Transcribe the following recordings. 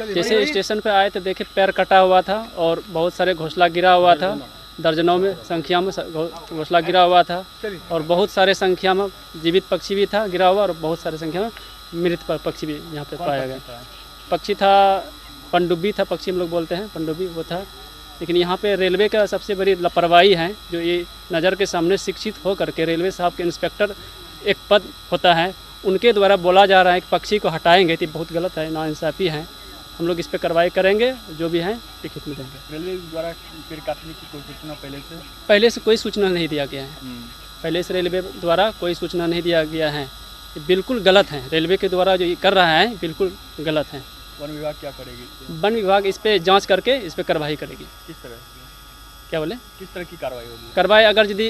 जैसे स्टेशन पे आए तो देखे पैर कटा हुआ था और बहुत सारे घोंसला गिरा हुआ था, दर्जनों में संख्या में घोंसला गिरा हुआ था और बहुत सारे संख्या में जीवित पक्षी भी था गिरा हुआ और बहुत सारे संख्या में मृत पक्षी भी यहाँ पे पाया गया। पक्षी था पनडुब्बी था, पक्षी हम लोग बोलते हैं पनडुब्बी वो था। लेकिन यहाँ पे रेलवे का सबसे बड़ी लापरवाही है, जो ये नज़र के सामने शिक्षित हो करके रेलवे साहब के इंस्पेक्टर एक पद होता है, उनके द्वारा बोला जा रहा है कि पक्षी को हटाएंगे, तो बहुत गलत है, नाइंसाफ़ी है। हम लोग इस पर कार्रवाई करेंगे, जो भी हैं लिखित में देंगे। रेलवे द्वारा पेड़ काटने की कोई सूचना पहले से कोई सूचना नहीं दिया गया है। पहले से रेलवे द्वारा कोई सूचना नहीं दिया गया है, ये बिल्कुल गलत है। रेलवे के द्वारा जो ये कर रहा है बिल्कुल गलत है। वन विभाग क्या करेगी? वन विभाग इस पर जांच करके इस पर कार्रवाई करेगी। किस तरह? क्या बोले? किस तरह की कार्रवाई होगी? कार्रवाई अगर यदि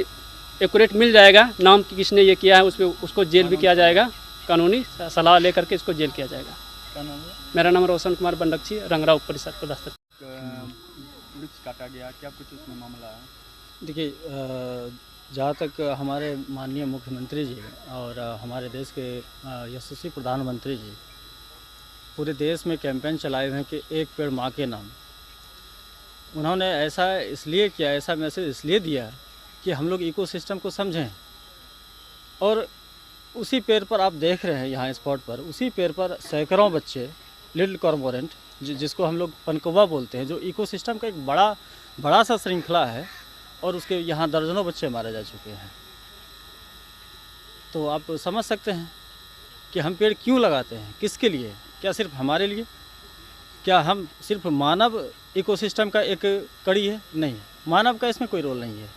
एक्यूरेट मिल जाएगा, नाम किसने ये किया है उस पर उसको जेल भी किया जाएगा, कानूनी सलाह लेकर के इसको जेल किया जाएगा। क्या नाम है? मेरा नाम रोशन कुमार बंडक्षी, रंगरा उप परिषद पदस्थ। वृक्ष काटा गया, क्या कुछ उसमें मामला है? देखिए, जहाँ तक हमारे माननीय मुख्यमंत्री जी और हमारे देश के यशस्वी प्रधानमंत्री जी पूरे देश में कैंपेन चलाए हुए हैं कि एक पेड़ माँ के नाम। उन्होंने ऐसा इसलिए किया, ऐसा मैसेज इसलिए दिया कि हम लोग इकोसिस्टम को समझें। और उसी पेड़ पर आप देख रहे हैं यहाँ स्पॉट पर, उसी पेड़ पर सैकड़ों बच्चे लिटिल कॉर्मोरेंट जिसको हम लोग पनकौवा बोलते हैं, जो इकोसिस्टम का एक बड़ा सा श्रृंखला है, और उसके यहाँ दर्जनों बच्चे मारे जा चुके हैं। तो आप समझ सकते हैं कि हम पेड़ क्यों लगाते हैं, किसके लिए? क्या सिर्फ हमारे लिए? क्या हम सिर्फ मानव इकोसिस्टम का एक कड़ी है? नहीं, मानव का इसमें कोई रोल नहीं है।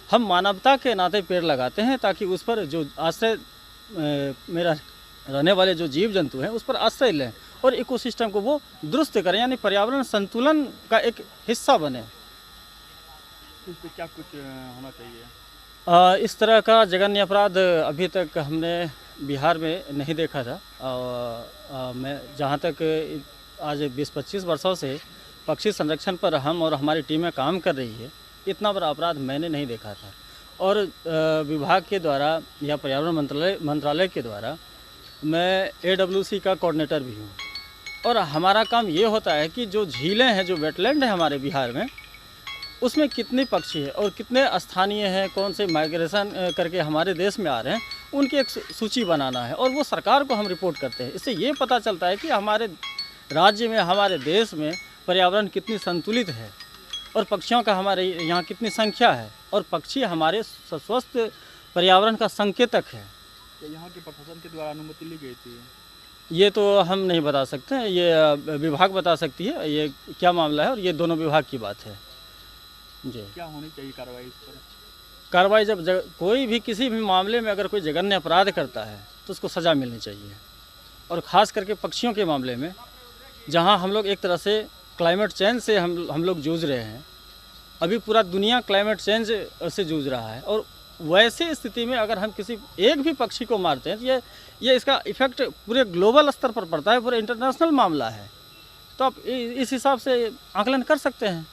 हम मानवता के नाते पेड़ लगाते हैं ताकि उस पर जो आश्रय मेरा रहने वाले जो जीव जंतु हैं उस पर आश्रय लें और इकोसिस्टम को वो दुरुस्त करें, यानी पर्यावरण संतुलन का एक हिस्सा बने। इस पर क्या कुछ होना चाहिए? इस तरह का जघन्य अपराध अभी तक हमने बिहार में नहीं देखा था। मैं जहाँ तक आज 20-25 वर्षों से पक्षी संरक्षण पर हम और हमारी टीमें काम कर रही है, इतना बड़ा अपराध मैंने नहीं देखा था। और विभाग के द्वारा या पर्यावरण मंत्रालय के द्वारा मैं AWC का कोऑर्डिनेटर भी हूँ, और हमारा काम ये होता है कि जो झीलें हैं, जो वेटलैंड है हमारे बिहार में, उसमें कितने पक्षी हैं और कितने स्थानीय हैं, कौन से माइग्रेशन करके हमारे देश में आ रहे हैं, उनकी एक सूची बनाना है और वो सरकार को हम रिपोर्ट करते हैं। इससे ये पता चलता है कि हमारे राज्य में, हमारे देश में पर्यावरण कितनी संतुलित है और पक्षियों का हमारे यहाँ कितनी संख्या है, और पक्षी हमारे स्वस्थ पर्यावरण का संकेतक है। यहाँ के प्रशासन के द्वारा अनुमति ली गई थी? ये तो हम नहीं बता सकते हैं, ये विभाग बता सकती है ये क्या मामला है, और ये दोनों विभाग की बात है जी। क्या होनी चाहिए कार्रवाई इस पर? कार्रवाई जब कोई भी किसी भी मामले में अगर कोई जघन्य अपराध करता है तो उसको सज़ा मिलनी चाहिए, और ख़ास करके पक्षियों के मामले में, जहाँ हम लोग एक तरह से क्लाइमेट चेंज से हम लोग जूझ रहे हैं। अभी पूरा दुनिया क्लाइमेट चेंज से जूझ रहा है, और वैसे स्थिति में अगर हम किसी एक भी पक्षी को मारते हैं तो ये इसका इफ़ेक्ट पूरे ग्लोबल स्तर पर पड़ता है, पूरा इंटरनेशनल मामला है। तो आप इस हिसाब से आकलन कर सकते हैं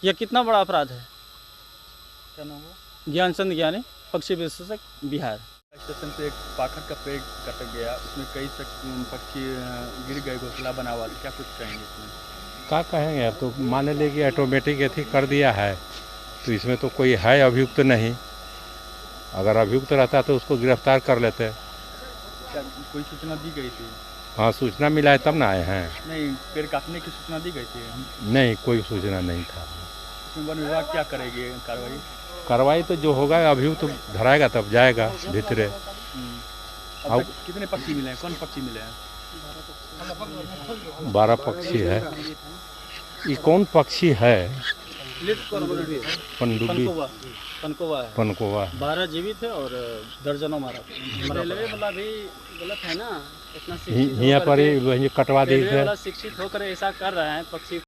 यह कितना बड़ा अपराध है। क्या नाम है? ज्ञानचंद ज्ञानी, पक्षी विशेषज्ञ, बिहार। स्टेशन पे एक पाखर का पेड़ कट गया, उसमें कई पक्षी गिर गए, घोंसला बना हुआ। क्या कुछ कहेंगे इसमें? क्या कहेंगे यार, तो मान लीजिए कि ऑटोमेटिक एथी कर दिया है, तो इसमें तो कोई है अभियुक्त नहीं। अगर अभियुक्त रहता तो उसको गिरफ्तार कर लेते। क्या कोई सूचना दी गई थी? हाँ, सूचना मिला है तब ना आए हैं। नहीं, पेड़ काटने की सूचना दी गई थी? नहीं, कोई सूचना नहीं था। इसमें वन विभाग क्या करेगी कार्रवाई? कार्रवाई तो जो होगा अभियुक्त धराएगा तब जाएगा भीतरे। अब तक कितने पक्षी मिले हैं? कौन पक्षी मिले हैं? 12 पक्षी है। ये कौन पक्षी है? पनडुब्बी, पनकौवा। 12 जीवित है और दर्जनों मारा। रेलवे वाला भी गलत है ना, इतना यहाँ पर ही कटवा दी है। शिक्षित होकर ऐसा कर रहा है पक्षी